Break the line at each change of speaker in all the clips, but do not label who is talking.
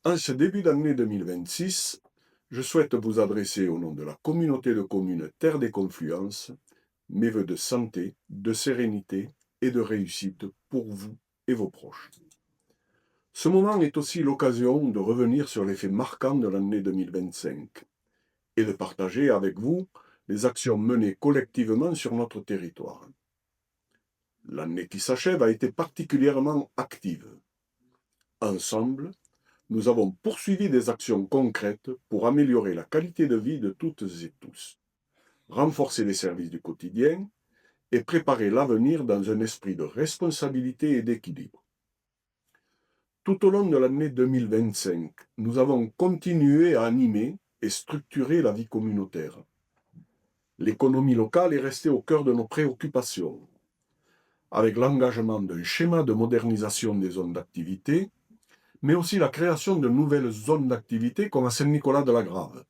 En ce début d'année 2026, je souhaite vous adresser au nom de la communauté de communes Terre des Confluences mes vœux de santé, de sérénité et de réussite pour vous et vos proches. Ce moment est aussi l'occasion de revenir sur les faits marquants de l'année 2025 et de partager avec vous les actions menées collectivement sur notre territoire. L'année qui s'achève a été particulièrement active. Ensemble, nous avons poursuivi des actions concrètes pour améliorer la qualité de vie de toutes et tous, renforcer les services du quotidien et préparer l'avenir dans un esprit de responsabilité et d'équilibre. Tout au long de l'année 2025, nous avons continué à animer et structurer la vie communautaire. L'économie locale est restée au cœur de nos préoccupations, avec l'engagement d'un schéma de modernisation des zones d'activité, mais aussi la création de nouvelles zones d'activité comme à Saint-Nicolas-de-la-Grave.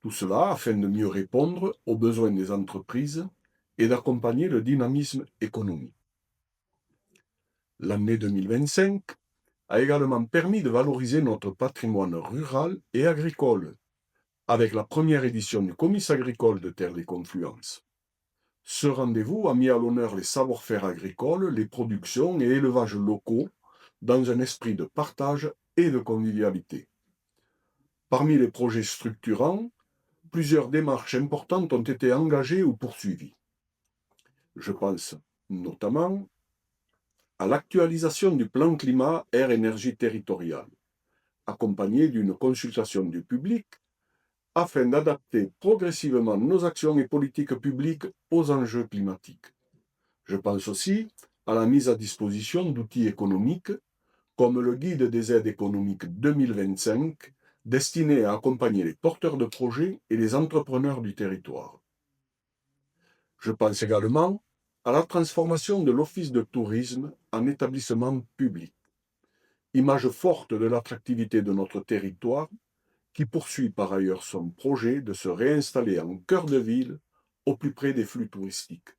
Tout cela afin de mieux répondre aux besoins des entreprises et d'accompagner le dynamisme économique. L'année 2025 a également permis de valoriser notre patrimoine rural et agricole, avec la première édition du Comice agricole de Terre des Confluences. Ce rendez-vous a mis à l'honneur les savoir-faire agricoles, les productions et élevages locaux, dans un esprit de partage et de convivialité. Parmi les projets structurants, plusieurs démarches importantes ont été engagées ou poursuivies. Je pense notamment à l'actualisation du plan climat air-énergie territorial, accompagné d'une consultation du public afin d'adapter progressivement nos actions et politiques publiques aux enjeux climatiques. Je pense aussi à la mise à disposition d'outils économiques comme le Guide des aides économiques 2025, destiné à accompagner les porteurs de projets et les entrepreneurs du territoire. Je pense également à la transformation de l'Office de tourisme en établissement public, image forte de l'attractivité de notre territoire, qui poursuit par ailleurs son projet de se réinstaller en cœur de ville, au plus près des flux touristiques.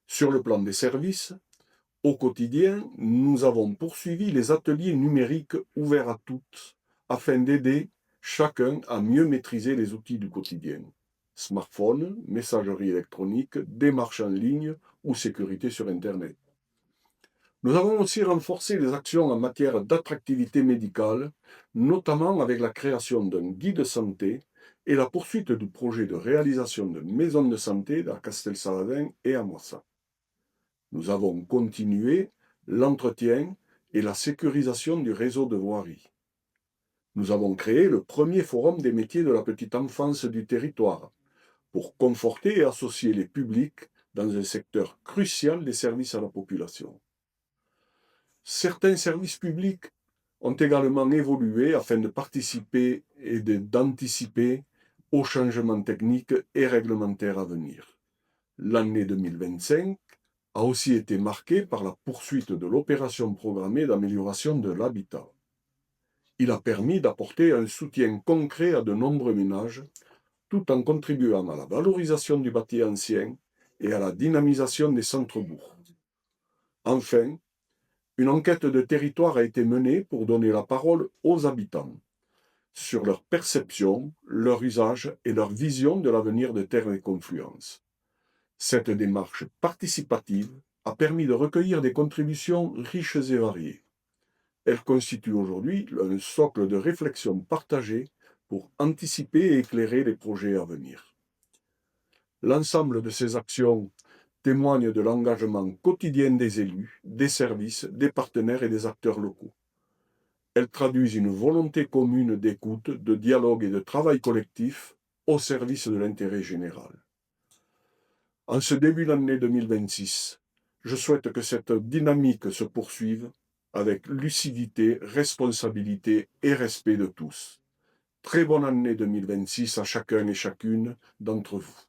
Sur le plan des services, au quotidien, nous avons poursuivi les ateliers numériques ouverts à toutes, afin d'aider chacun à mieux maîtriser les outils du quotidien. Smartphone, messagerie électronique, démarches en ligne ou sécurité sur Internet. Nous avons aussi renforcé les actions en matière d'attractivité médicale, notamment avec la création d'un guide santé et la poursuite du projet de réalisation de maisons de santé à Castelsaladin et à Moissat. Nous avons continué l'entretien et la sécurisation du réseau de voirie. Nous avons créé le premier forum des métiers de la petite enfance du territoire pour conforter et associer les publics dans un secteur crucial des services à la population. Certains services publics ont également évolué afin de participer et d'anticiper aux changements techniques et réglementaires à venir. L'année 2025 a aussi été marquée par la poursuite de l'opération programmée d'amélioration de l'habitat. Il a permis d'apporter un soutien concret à de nombreux ménages, tout en contribuant à la valorisation du bâti ancien et à la dynamisation des centres-bourgs. Enfin, une enquête de territoire a été menée pour donner la parole aux habitants sur leur perception, leur usage et leur vision de l'avenir de Terre des Confluences. Cette démarche participative a permis de recueillir des contributions riches et variées. Elle constitue aujourd'hui un socle de réflexion partagée pour anticiper et éclairer les projets à venir. L'ensemble de ces actions témoigne de l'engagement quotidien des élus, des services, des partenaires et des acteurs locaux. Elles traduisent une volonté commune d'écoute, de dialogue et de travail collectif au service de l'intérêt général. En ce début d'année 2026, je souhaite que cette dynamique se poursuive avec lucidité, responsabilité et respect de tous. Très bonne année 2026 à chacun et chacune d'entre vous.